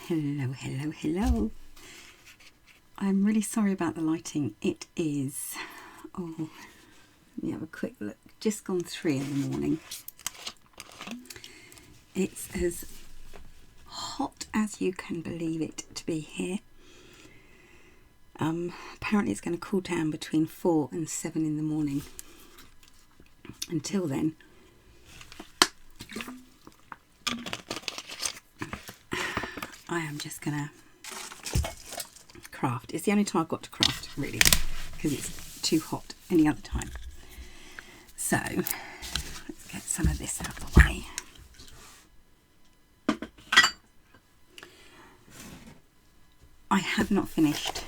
Hello, hello, hello. I'm really sorry about the lighting. It is, let me have a quick look. Just gone 3 in the morning. It's as hot as you can believe it to be here. Apparently it's going to cool down between 4 and 7 in the morning. Until then, I am just going to craft. It's the only time I've got to craft, really, because it's too hot any other time. So, let's get some of this out of the way. I have not finished,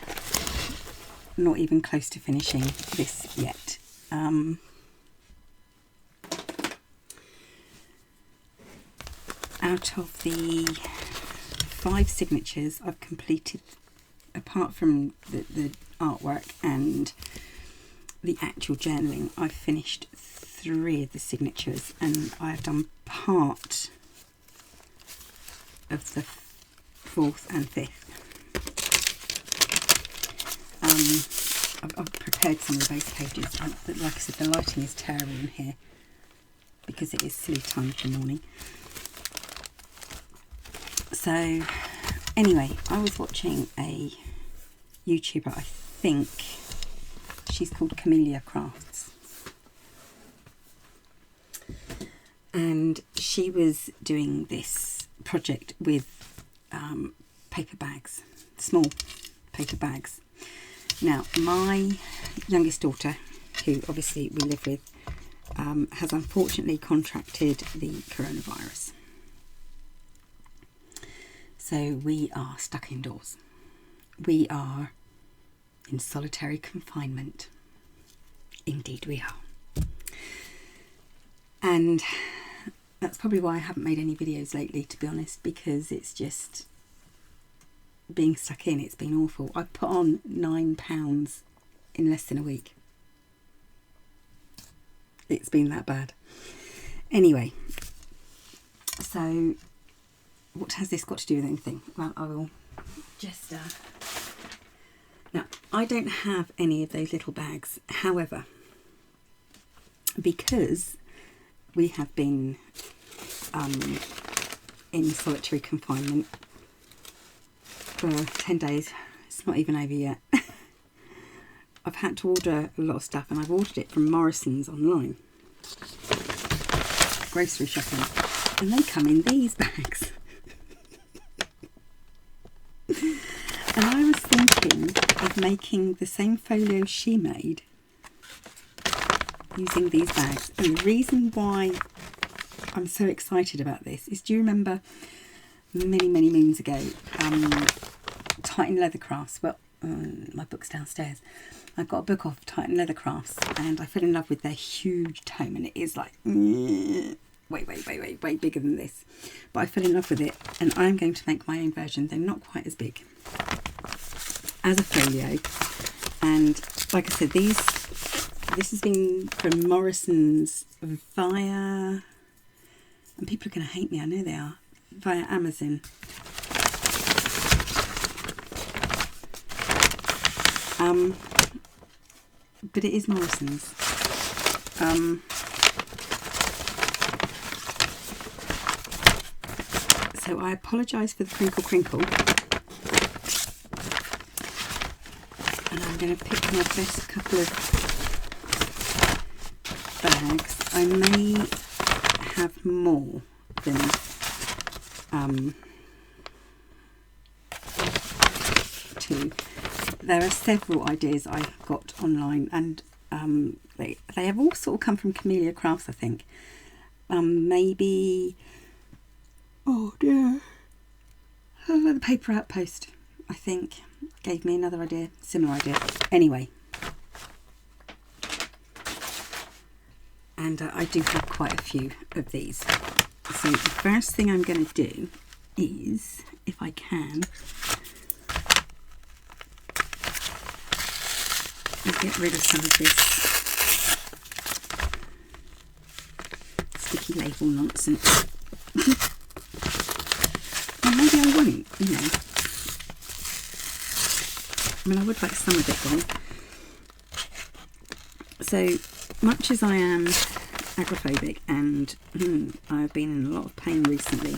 not even close to finishing this yet. Out of the 5 signatures I've completed, apart from the artwork and the actual journaling, I've finished 3 of the signatures, and I've done part of the 4th and 5th. I've prepared some of the base pages, but like I said, the lighting is terrible in here because it is silly time of the morning. So anyway, I was watching a YouTuber, I think she's called Camellia Crafts, and she was doing this project with paper bags, small paper bags. Now, my youngest daughter, who obviously we live with, has unfortunately contracted the coronavirus. So we are stuck indoors. We are in solitary confinement. Indeed we are. And that's probably why I haven't made any videos lately, to be honest, because it's just being stuck in. It's been awful. I put on 9 pounds in less than a week. It's been that bad. Anyway, so what has this got to do with anything? Well, I will just... Now, I don't have any of those little bags. However, because we have been in solitary confinement for 10 days, it's not even over yet, I've had to order a lot of stuff, and I've ordered it from Morrison's online. Grocery shopping. And they come in these bags. And I was thinking of making the same folio she made using these bags. And the reason why I'm so excited about this is, do you remember many moons ago, Titan Leather Crafts? Well, my book's downstairs. I got a book off Titan Leather Crafts, and I fell in love with their huge tome, and it is like way bigger than this. But I fell in love with it, and I'm going to make my own version. They're not quite as big as a folio, and like I said, this has been from Morrison's via, and people are going to hate me, I know they are, via Amazon. But it is Morrison's. So I apologise for the crinkle. And I'm going to pick my best couple of bags. I may have more than 2. There are several ideas I've got online, and they have all sort of come from Camellia Crafts, I think. Maybe, oh dear, the Paper Outpost, I think, gave me another idea, similar idea. Anyway, and I do have quite a few of these. So the first thing I'm going to do is, if I can, get rid of some of this sticky label nonsense. And maybe I point, you know. I mean, I would like some of it gone. So much as I am agoraphobic and I've been in a lot of pain recently,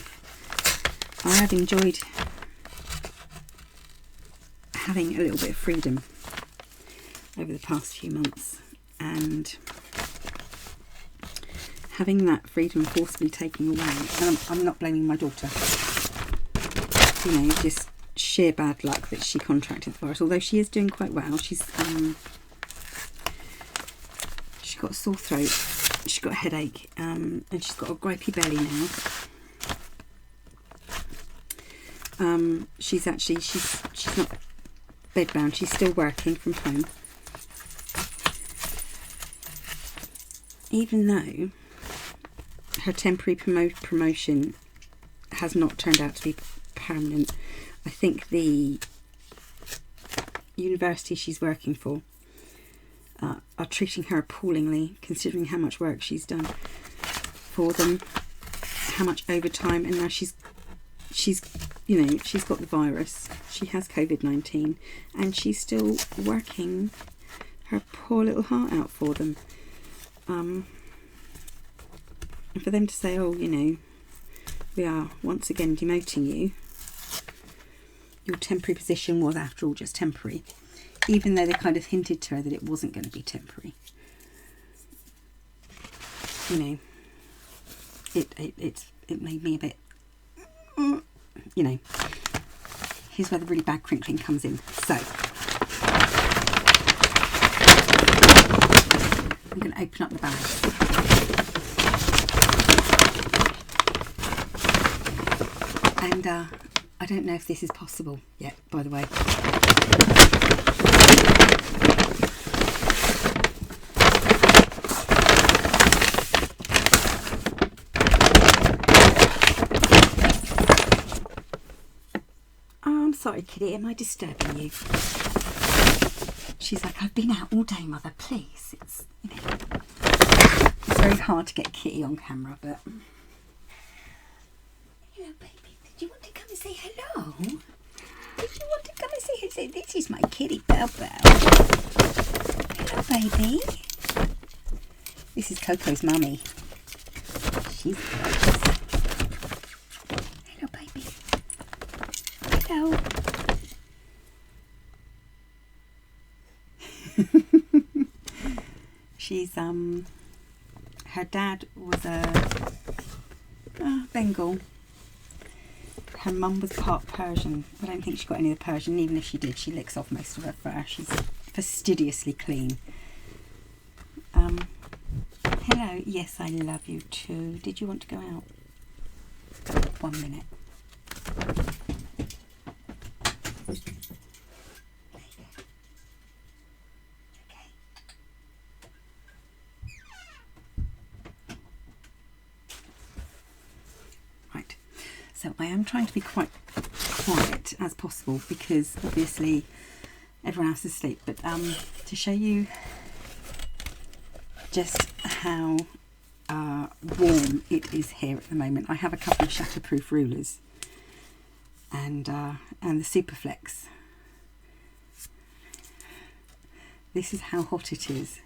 I have enjoyed having a little bit of freedom over the past few months, and having that freedom forcibly taken away. And I'm not blaming my daughter, you know, just sheer bad luck that she contracted the virus, although she is doing quite well. She's got a sore throat, she's got a headache, and she's got a gripey belly now. She's not bedbound, she's still working from home, even though her temporary promotion has not turned out to be permanent. I think the university she's working for are treating her appallingly, considering how much work she's done for them, how much overtime, and now she's you know, she's got the virus, she has COVID-19, and she's still working her poor little heart out for them. And for them to say, oh, you know, we are once again demoting you, your temporary position was after all just temporary, even though they kind of hinted to her that it wasn't going to be temporary. You know, it made me a bit, you know. Here's where the really bad crinkling comes in. So I'm going to open up the bags. And I don't know if this is possible yet, by the way. Oh, I'm sorry, Kitty, am I disturbing you? She's like, I've been out all day, Mother, please. It's, you know, it's very hard to get Kitty on camera, but... Hello, baby. Did you want to come and say hello? Did you want to come and say hello? This is my kitty, Bell Bell. Hello, baby. This is Coco's mummy. She's gorgeous. Hello, baby. Hello. She's her dad was a Bengal. Her mum was part Persian. I don't think she got any of the Persian. Even if she did, she licks off most of her fur. She's fastidiously clean. Hello. Yes, I love you too. Did you want to go out? 1 minute. So I am trying to be quite quiet as possible because obviously everyone else is asleep, but to show you just how warm it is here at the moment, I have a couple of shatterproof rulers and the Superflex. This is how hot it is.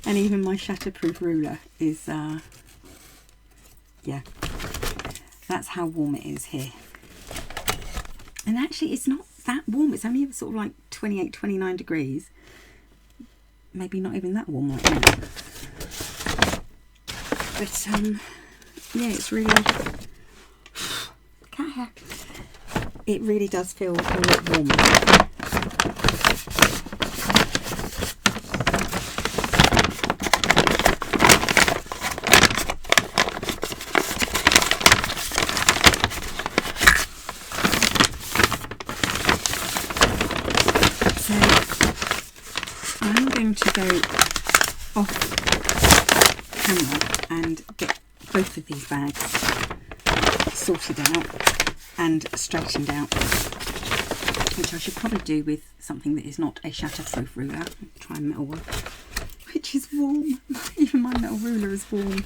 And even my shatterproof ruler is yeah, that's how warm it is here. And actually it's not that warm, it's only sort of like 28, 29 degrees. Maybe not even that warm right now. But yeah, it's really, cat hair. It really does feel a lot warmer. To go off camera and get both of these bags sorted out and straightened out, which I should probably do with something that is not a shatterproof ruler. Try a metal one, which is warm. Even my metal ruler is warm.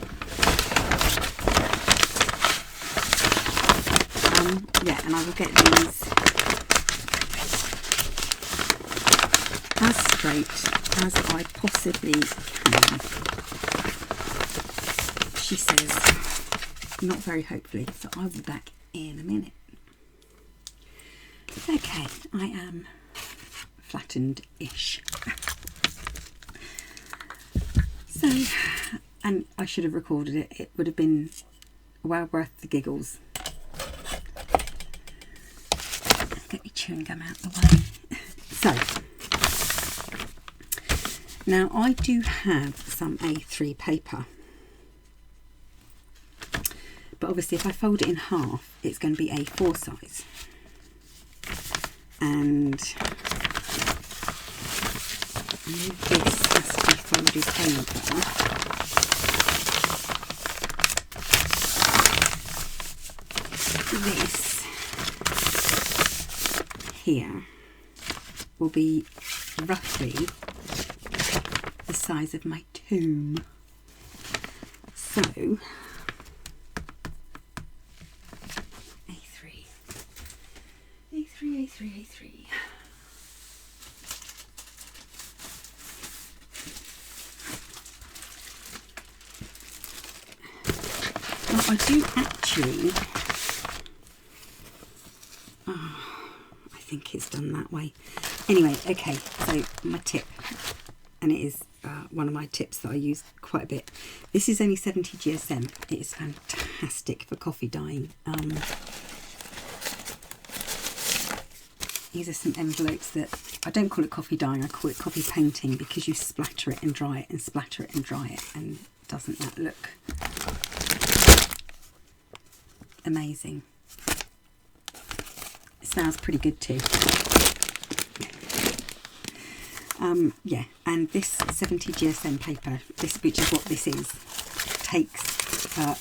Yeah, and I will get these as straight as I possibly can. She says, not very hopefully, so I'll be back in a minute. Okay, I am flattened-ish. So, and I should have recorded it. It would have been well worth the giggles. Get your chewing gum out the way. So, now I do have some A3 paper. But obviously if I fold it in half, it's going to be A4 size. And this has to be folded over. This here will be roughly the size of my tome. So A3. Well, I do actually, I think it's done that way. Anyway, okay, so my tip, and it is one of my tips that I use quite a bit. This is only 70 GSM. It is fantastic for coffee dyeing. These are some envelopes that, I don't call it coffee dyeing, I call it coffee painting, because you splatter it and dry it and splatter it and dry it, and doesn't that look amazing? It smells pretty good too. Yeah, and this 70 GSM paper, which is what this is, takes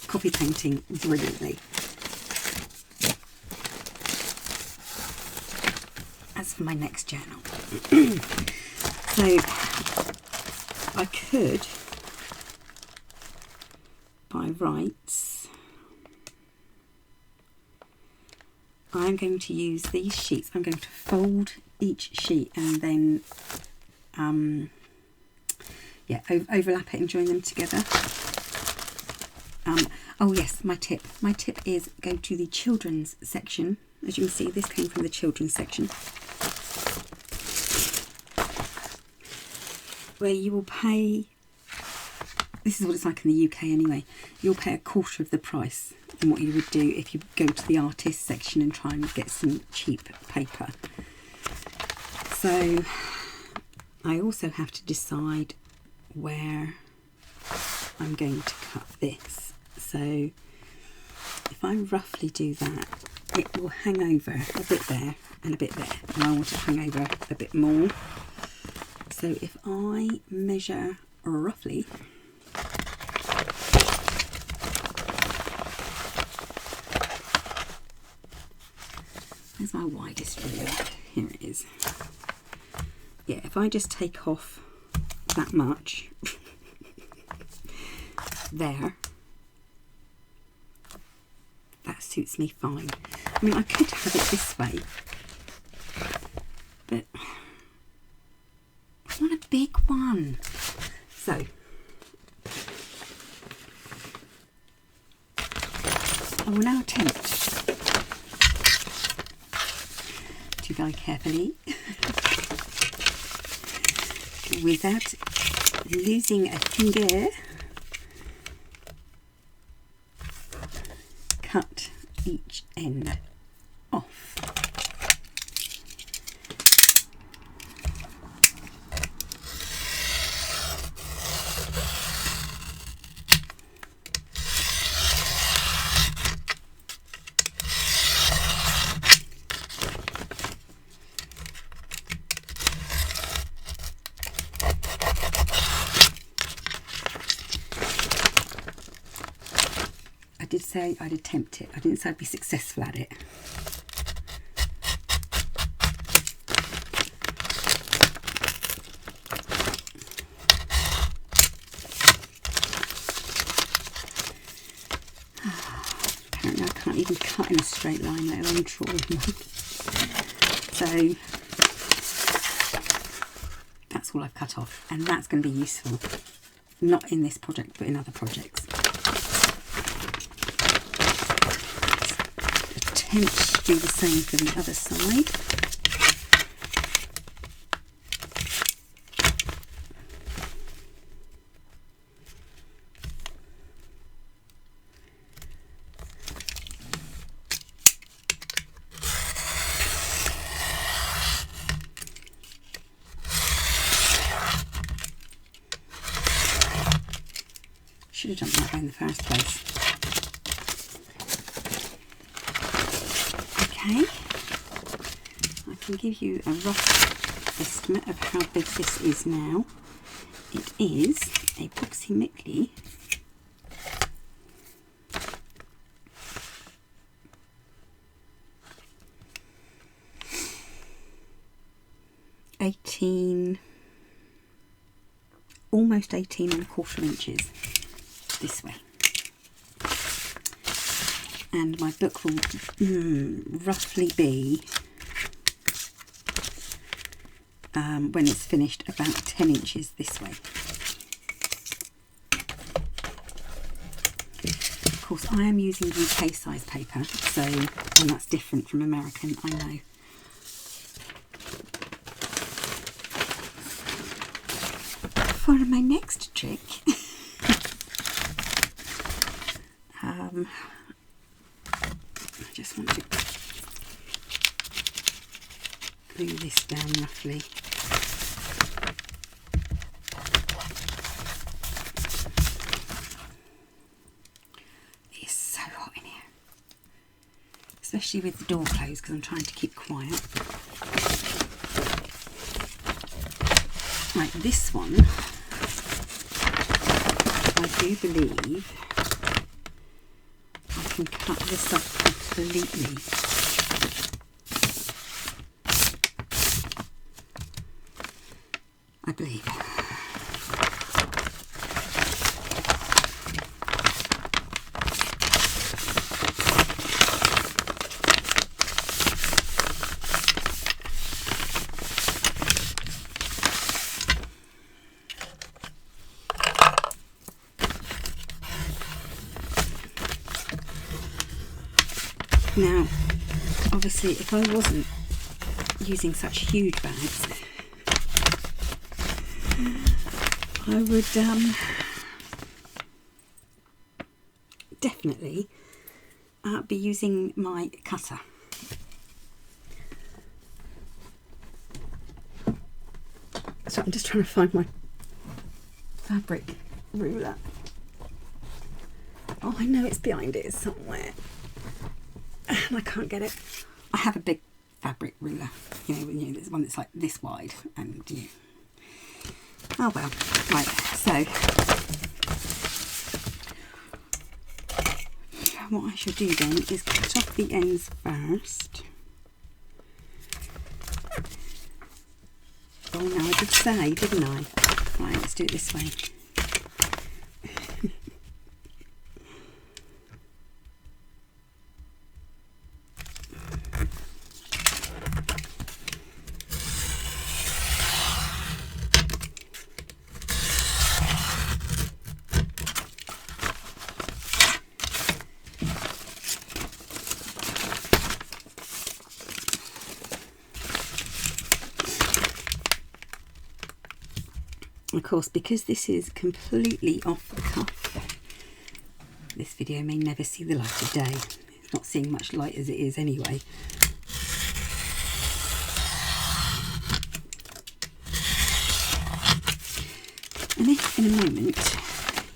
coffee painting brilliantly. As for my next journal, so I could, by rights, I'm going to use these sheets. I'm going to fold each sheet and then yeah, overlap it and join them together. Oh yes, my tip is go to the children's section. As you can see, this came from the children's section, where you will pay, this is what it's like in the UK anyway, you'll pay a quarter of the price than what you would do if you go to the artist section and try and get some cheap paper. So I also have to decide where I'm going to cut this. So if I roughly do that, it will hang over a bit there and a bit there, and I want to hang over a bit more. So if I measure roughly, where's my widest ruler? Here it is. Yeah, if I just take off that much there, that suits me fine. I mean, I could have it this way, but I want a big one. So I will now attempt to very carefully, without losing a finger, cut each end off. I did say I'd attempt it. I didn't say I'd be successful at it. Apparently I can't even cut in a straight line, let alone draw one. So that's all I've cut off, and that's going to be useful, not in this project but in other projects. Attempt to do the same for the other side. Should have done that in the first place. Okay, I can give you a rough estimate of how big this is now. It is approximately 18, almost 18¼ inches this way. And my book will roughly be, when it's finished, about 10 inches this way. Of course, I am using UK size paper, so, and that's different from American, I know. For my next trick, I just want to glue this down roughly. It's so hot in here, especially with the door closed because I'm trying to keep quiet. Right, this one, I do believe I can cut this up completely. I believe. Now, obviously, if I wasn't using such huge bags, I would definitely be using my cutter. So I'm just trying to find my fabric ruler. Oh, I know it's behind it somewhere. And I can't get it. I have a big fabric ruler, you know, there's one that's like this wide, and you know. Oh well. Right, so what I should do then is cut off the ends first. Oh no, I did say, didn't I? Right, let's do it this way. Of course, because this is completely off the cuff, this video may never see the light of day. It's not seeing much light as it is anyway. And if in a moment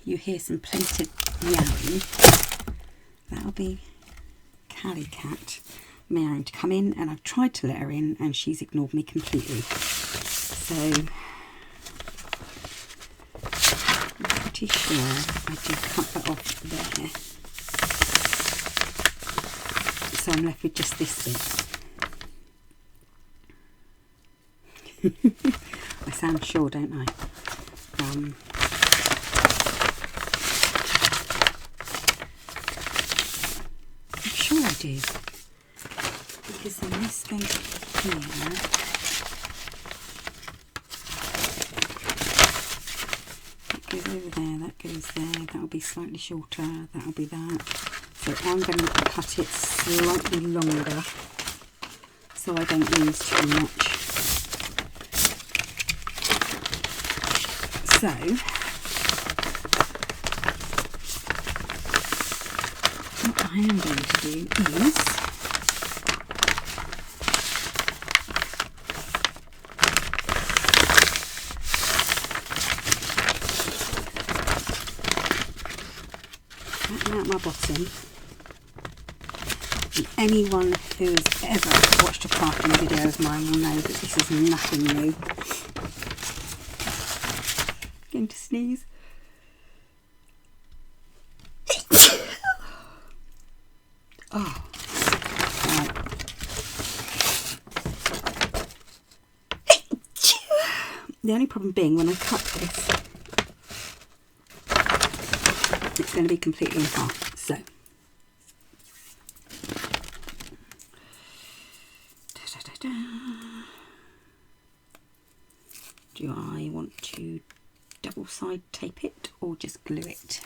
you hear some plaintive meowing, that'll be Callie Cat meowing to come in, and I've tried to let her in and she's ignored me completely. So pretty sure I do cut that off there, so I'm left with just this bit. I sound sure, don't I? do, because then this goes here. That goes over there, that goes there, that'll be slightly shorter, that'll be that. So I'm going to cut it slightly longer so I don't lose too much. So what I am going to do is flatten out my bottom. And anyone who's ever watched a crafting video of mine will know that this is nothing new. Going to sneeze. Oh, right. The only problem being when I cut this, it's going to be completely in half. So, do I want to double side tape it or just glue it?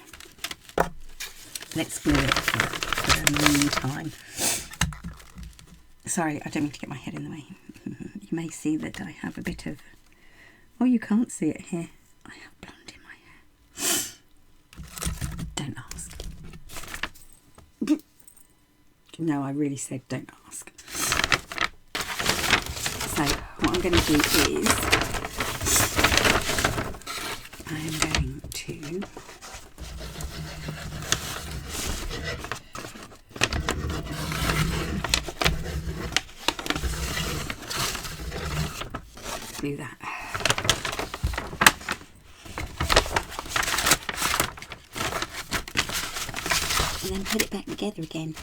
Let's glue it for the meantime. Sorry, I don't mean to get my head in the way. You may see that I have a bit of... Oh, you can't see it here. I have blonde in my hair. Don't ask. No, I really said don't ask. So, what I'm going to do is... I'm going to... do that. And then put it back together again.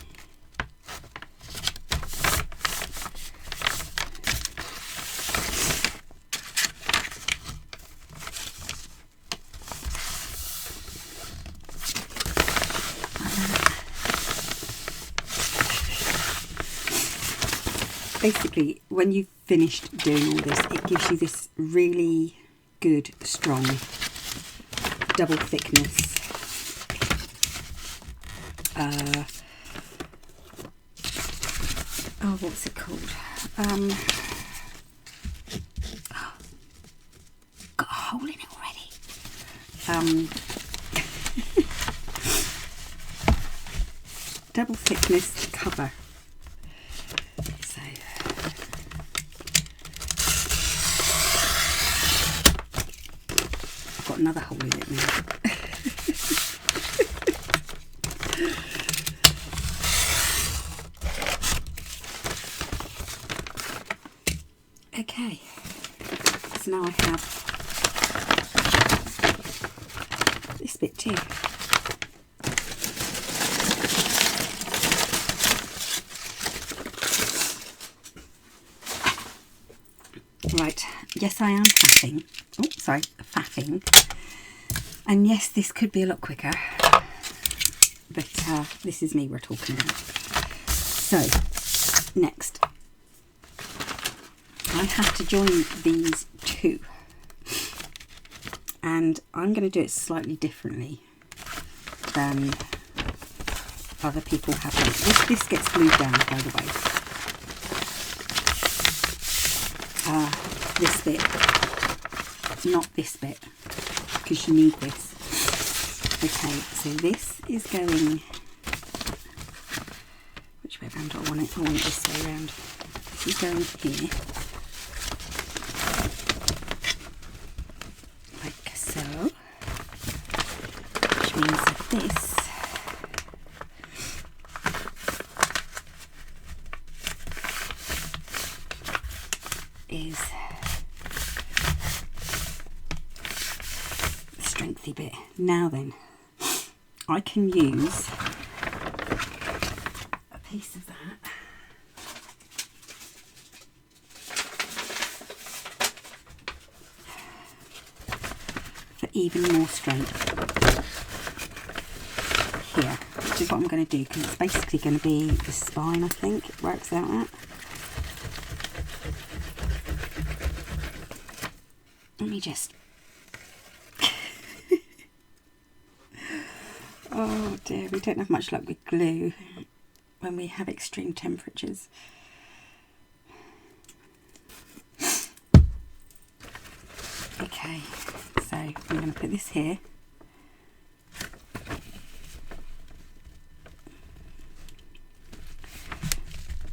Basically, when you've finished doing all this, it gives you this really good, strong, double thickness oh, what's it called? Got a hole in it already. Double thickness cover. Got another hole in it now. Okay, so now I have this bit too. Right, yes I am faffing. Oh, sorry, faffing. And yes, this could be a lot quicker, but this is me we're talking about. So, next, I have to join these two, and I'm going to do it slightly differently than other people have done. This gets glued down, by the way. This bit, not this bit, because you need this. Okay, so this is going, which way around do I want it? I want it this way around. This is going here, like so, which means that this is the strengthy bit. Now then, I can use a piece of that for even more strength here. which is what I'm going to do, because it's basically going to be the spine, I think it works out at. Let me just... Oh dear, we don't have much luck with glue when we have extreme temperatures. Okay, so I'm going to put this here.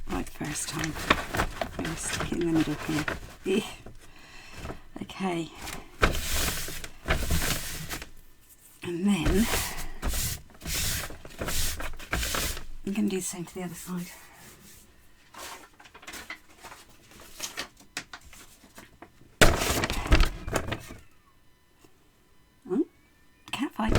Right, first time. I'm going to stick it in the middle here. Okay. And then I'm going to do the same to the other side. Oh, cat fight.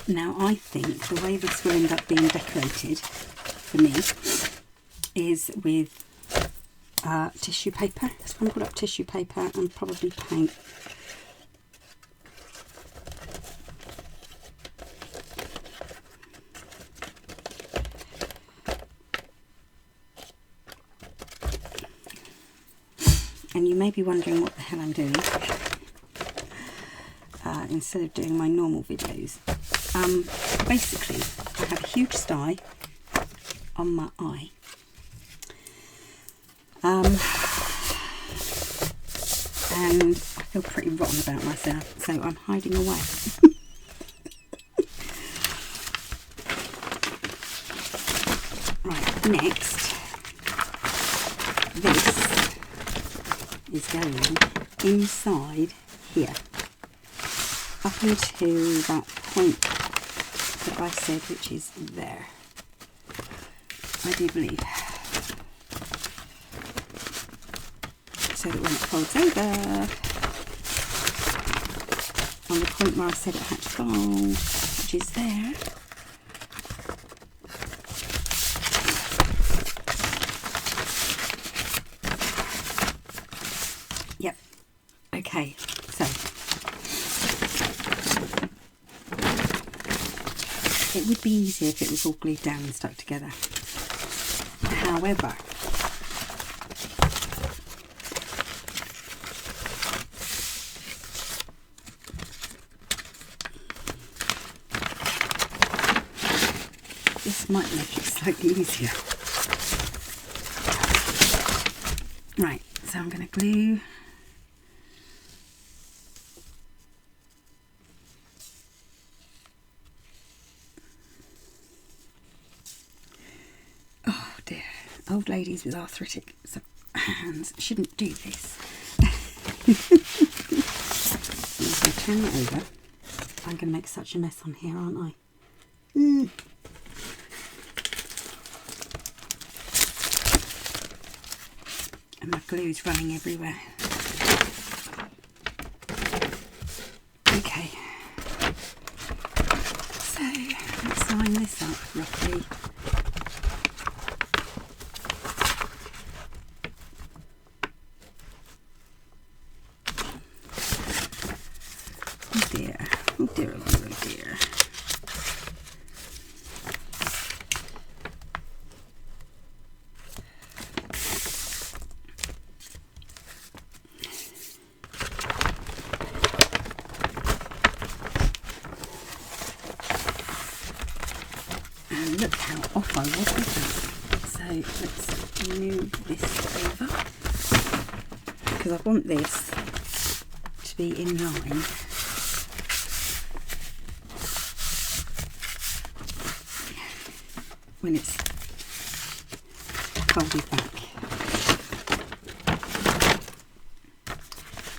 Now I think the way this will end up being decorated for me is with tissue paper, scrambled up tissue paper, and probably paint. And you may be wondering what the hell I'm doing instead of doing my normal videos. Basically, I have a huge sty on my eye. And I feel pretty rotten about myself, so I'm hiding away. Right, next, this is going inside here, up until that point that I said, which is there, I do believe. So that when it folds over, on the point where I said it had to fold, which is there, yep, okay, so it would be easier if it was all glued down and stuck together. However, this might make it slightly easier. Right, so I'm going to glue old ladies with arthritic hands shouldn't do this. If I turn it over, I'm going to make such a mess on here, aren't I? And my glue's running everywhere. Okay. So, let's line this up roughly. Oh dear, oh dear. And look how off I was with that. So let's move this over, because I want this to be in line. When it's folded back.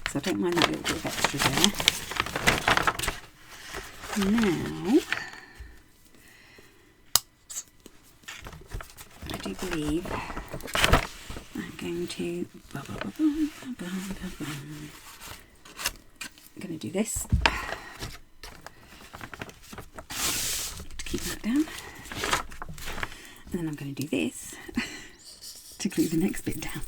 So I don't mind that little bit of extra there. Now, I do believe I'm going to I'm going to do this to keep that down. And then I'm going to do this to glue the next bit down.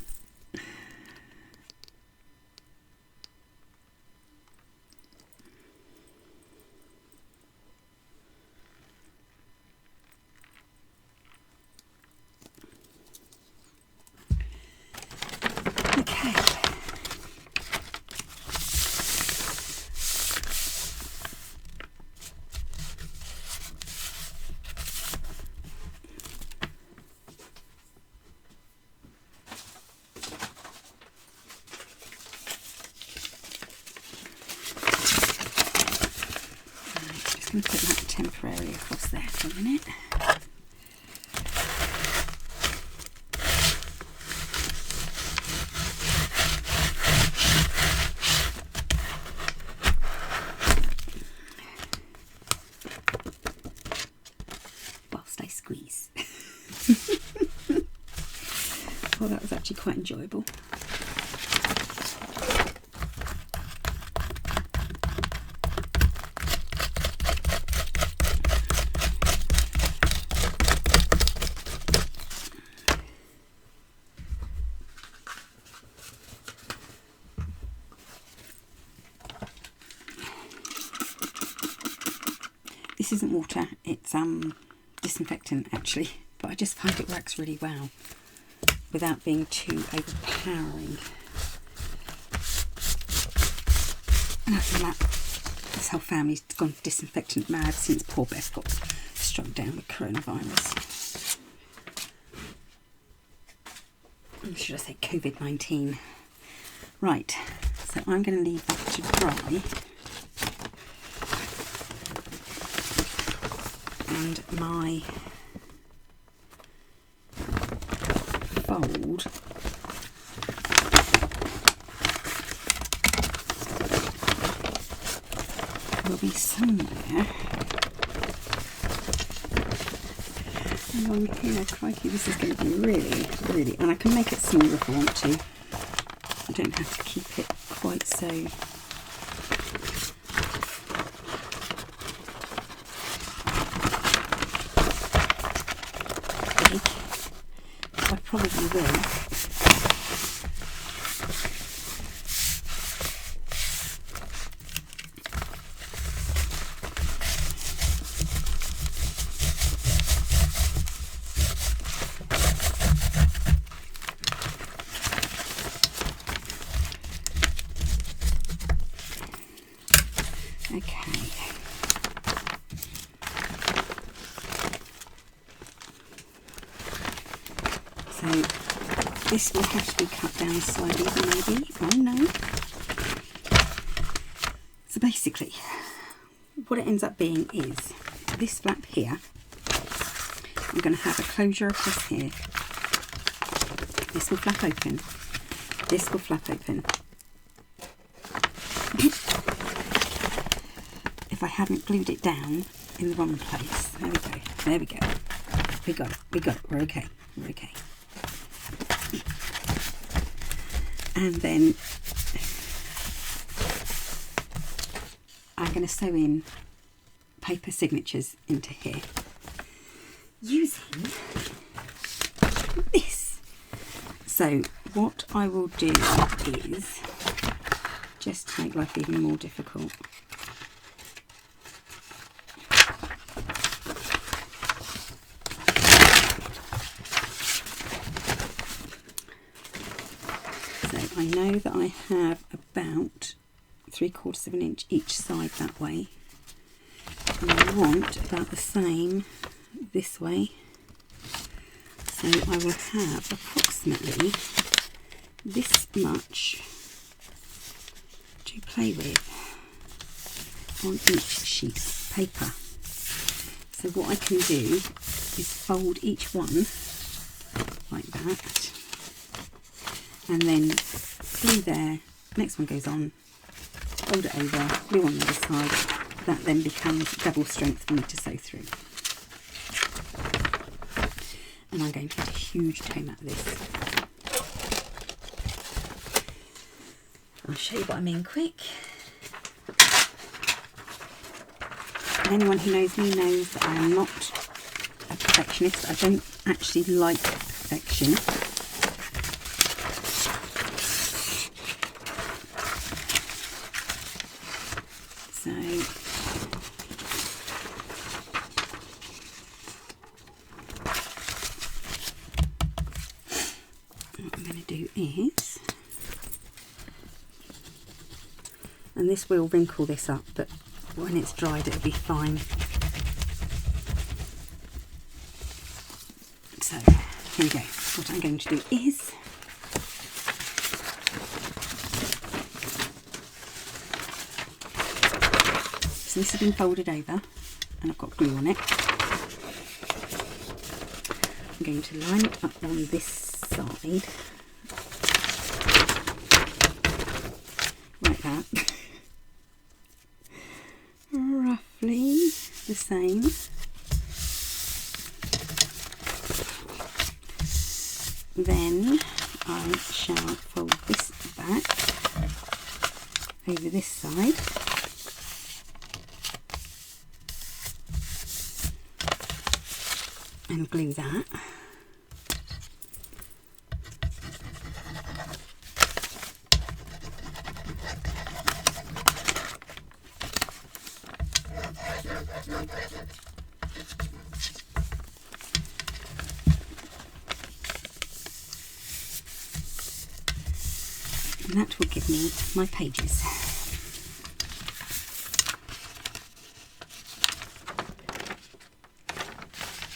Okay. I'm going to put that temporarily across there for a minute. Whilst I squeeze. Well, that was actually quite enjoyable. This isn't water, it's disinfectant actually, but I just find it works really well without being too overpowering. And I feel like this whole family's gone disinfectant mad since poor Beth got struck down with coronavirus. Or should I say COVID-19? Right, so I'm going to leave that to dry. And my fold will be somewhere along here. Crikey, this is going to be really, and I can make it smaller if I want to. I don't have to keep it quite so big. I probably will. Okay. So this will have to be cut down slightly, maybe. Oh no. So basically, what it ends up being is this flap here. I'm going to have a closure across here. This will flap open. This will flap open. If I hadn't glued it down in the wrong place. There we go. There we go. We got it. We got it. We're okay. We're okay. And then I'm going to sew in paper signatures into here using this. So what I will do is, just to make life even more difficult, I know that I have about 3/4 of an inch each side that way, and I want about the same this way, so I will have approximately this much to play with on each sheet of paper. So what I can do is fold each one like that, and then glue there, next one goes on, fold it over, glue on the other side. That then becomes double strength for me to sew through. And I'm going to get a huge tome out of this. I'll show you what I mean quick. And anyone who knows me knows that I am not a perfectionist. I don't actually like perfection. do is, and this will wrinkle this up, but when it's dried it'll be fine. So here we go. What I'm going to do is so this has been folded over and I've got glue on it. I'm going to line it up on this side like that. Roughly the same. Then I shall fold this back over this side and glue that. And that will give me my pages.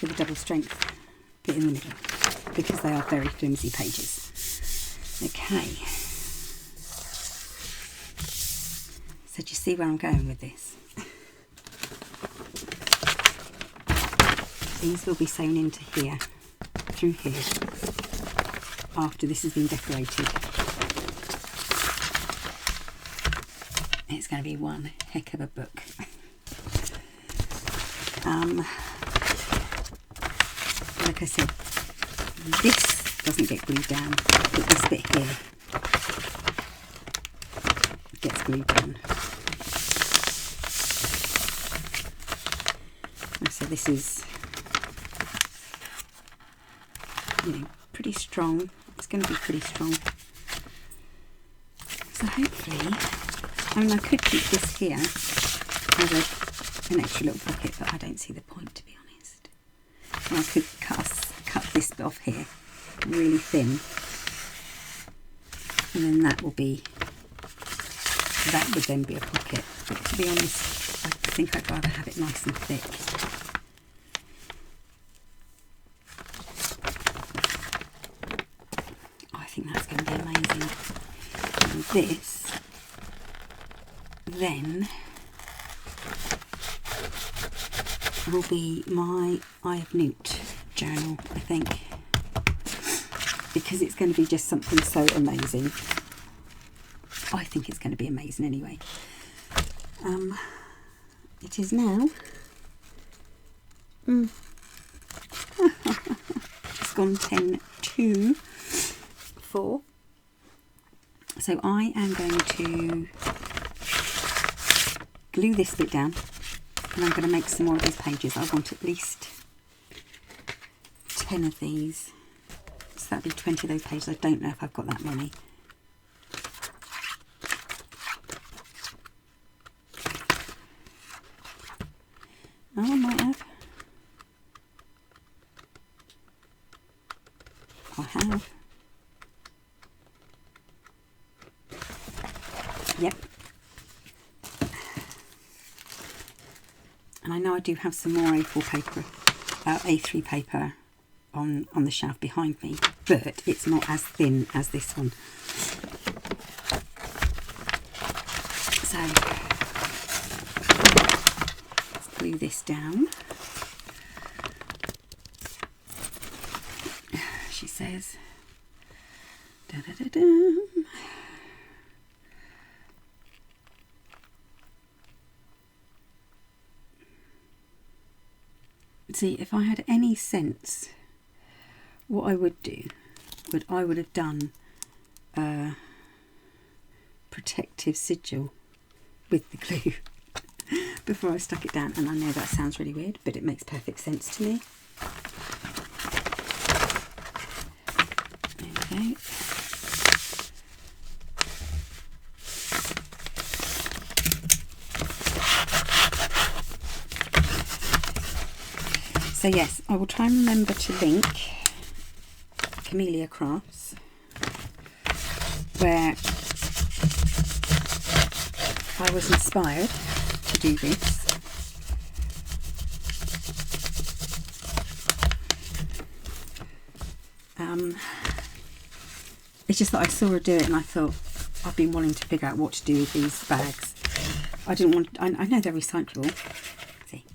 With a double strength bit in the middle, because they are very flimsy pages. Okay. So do you see where I'm going with this? These will be sewn into here, through here, after this has been decorated. It's going to be one heck of a book. Like I said, this doesn't get glued down, but this bit here gets glued down. So this is, you know, pretty strong. It's going to be pretty strong. So hopefully, I mean, I could keep this here as an extra little pocket, but I don't see the point, to be honest. And I could cut this bit off here really thin, and then that would then be a pocket. But to be honest, I think I'd rather have it nice and thick. I think that's going to be amazing. And this then will be my Eye of Newt journal, I think, because it's going to be just something so amazing. I think it's going to be amazing anyway. It is now it's gone 10 to 4, so I am going to glue this bit down, and I'm going to make some more of these pages. I want at least 10 of these, so that'd be 20 of those pages. I don't know if I've got that many. Oh, I might have. I have. Yep. And I know I do have some more A4 paper, A3 paper on the shelf behind me, but it's not as thin as this one. So let's glue this down. She says, da da da da. See, if I had any sense, what I would do, I would have done a protective sigil with the glue before I stuck it down. And I know that sounds really weird, but it makes perfect sense to me. There we go. So yes, I will try and remember to link Camellia Crafts where I was inspired to do this. It's just that I saw her do it and I thought, I've been wanting to figure out what to do with these bags. I didn't want, I know they're recyclable, see,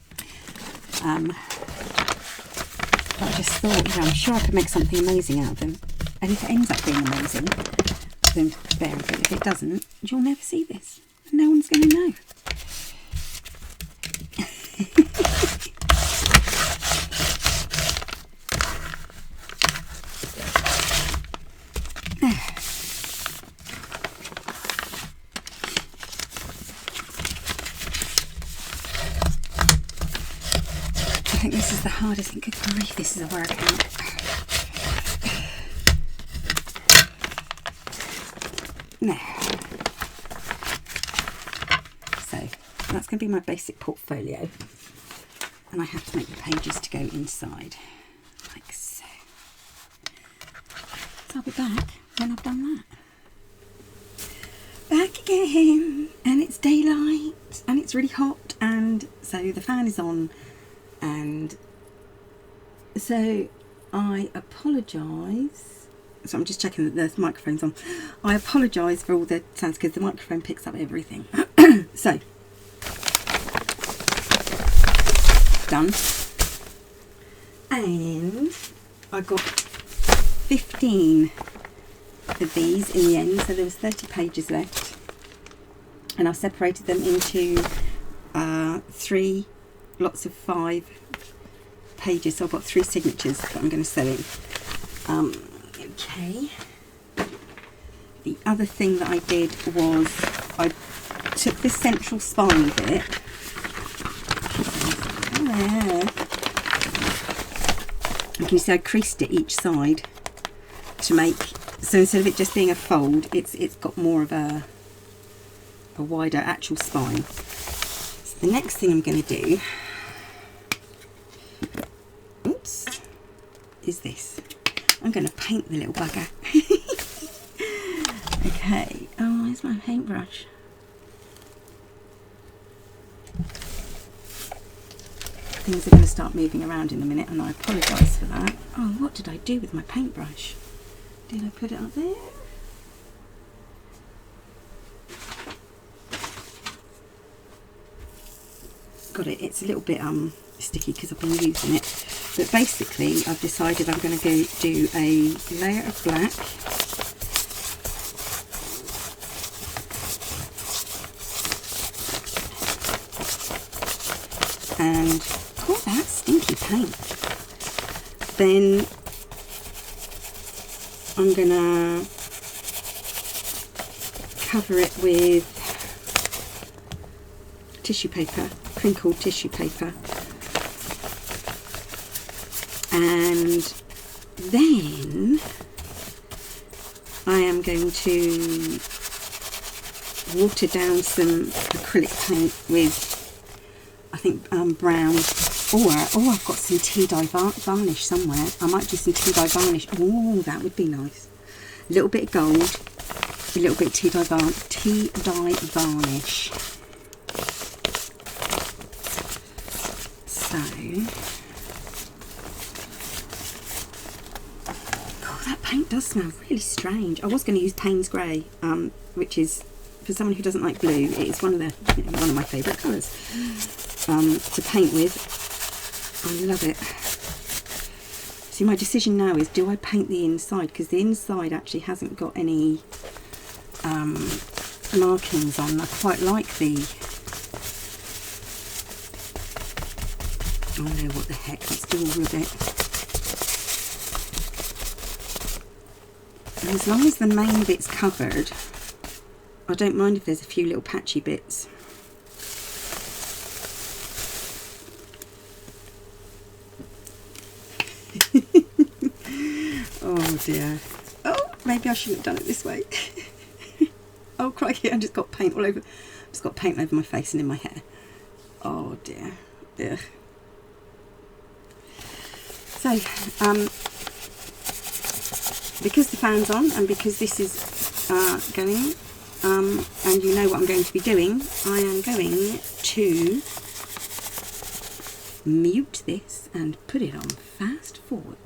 but I just thought, you know, I'm sure I could make something amazing out of them, and if it ends up being amazing, then bear with it. If it doesn't, you'll never see this, and no one's going to know. I think this is the hardest thing. Good grief, this is a workout. There. So that's going to be my basic portfolio, and I have to make the pages to go inside, like so. So I'll be back when I've done that. Back again, and it's daylight, and it's really hot, and so the fan is on. And so I apologise. So I'm just checking that the microphone's on. I apologise for all the sounds because the microphone picks up everything. So, done. And I got 15 of these in the end. So there was 30 pages left. And I've separated them into 3 lots of 5 pages, so I've got 3 signatures that I'm going to sew in. Okay. The other thing that I did was I took this central spine bit. There. You can see I creased it each side to make, so instead of it just being a fold, it's got more of a wider actual spine. So the next thing I'm going to do, is this. I'm going to paint the little bugger. Okay, oh, where's my paintbrush? Things are going to start moving around in a minute, and I apologise for that. Oh, what did I do with my paintbrush? Did I put it up there? Got it, it's a little bit sticky because I've been using it. But basically I've decided I'm going to go do a layer of black, and oh, that's stinky paint. Then I'm going to cover it with tissue paper, crinkled tissue paper. And then I am going to water down some acrylic paint with, I think, brown, or I've got some tea dye varnish somewhere. I might do some tea dye varnish. Oh, that would be nice. A little bit of gold, a little bit of tea dye varnish. So, that paint does smell really strange. I was going to use Payne's Grey, which is, for someone who doesn't like blue, it is one of my favourite colours to paint with. I love it. See, my decision now is, do I paint the inside? Because the inside actually hasn't got any markings on. I quite like the... Oh no, what the heck, let's do all of it. And as long as the main bit's covered, I don't mind if there's a few little patchy bits. Oh dear. Oh, maybe I shouldn't have done it this way. Oh crikey, I just got paint all over. Just got paint over my face and in my hair. Oh dear. Ugh. So, because the fan's on and because this is going, and you know what I'm going to be doing. I am going to mute this and put it on fast forward.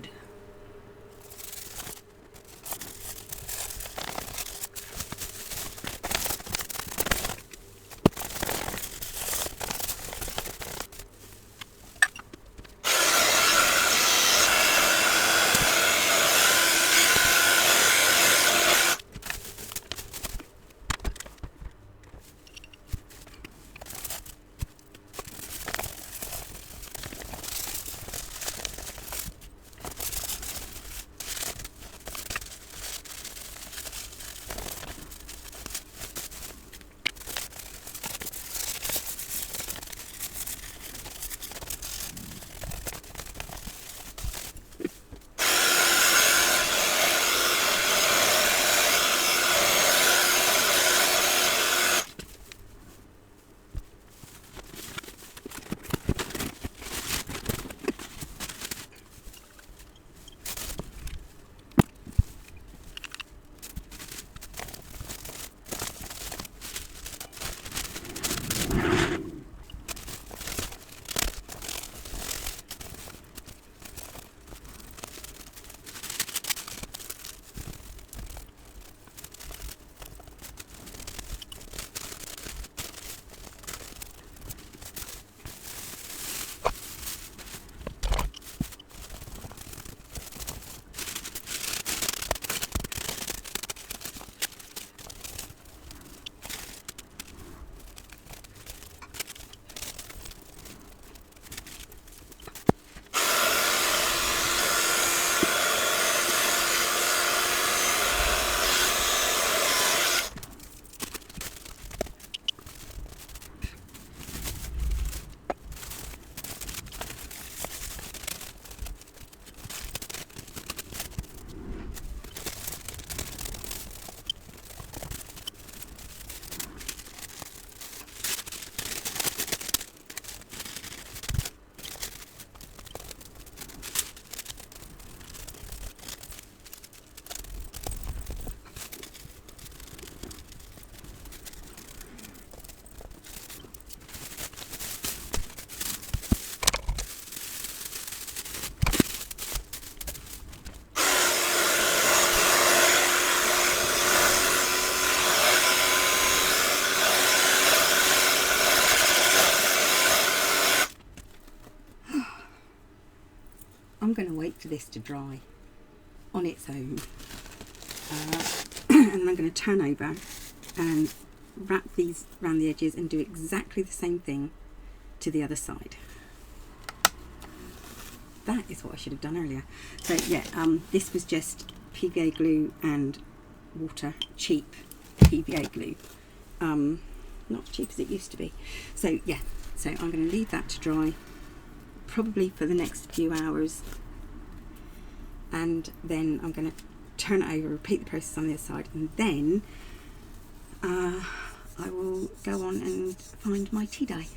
I'm going to wait for this to dry on its own, and I'm going to turn over and wrap these around the edges and do exactly the same thing to the other side. That is what I should have done earlier. So yeah, this was just PVA glue and water, cheap PVA glue, not as cheap as it used to be. So yeah, so I'm going to leave that to dry probably for the next few hours, and then I'm going to turn it over, repeat the process on the other side, and then I will go on and find my tea dye.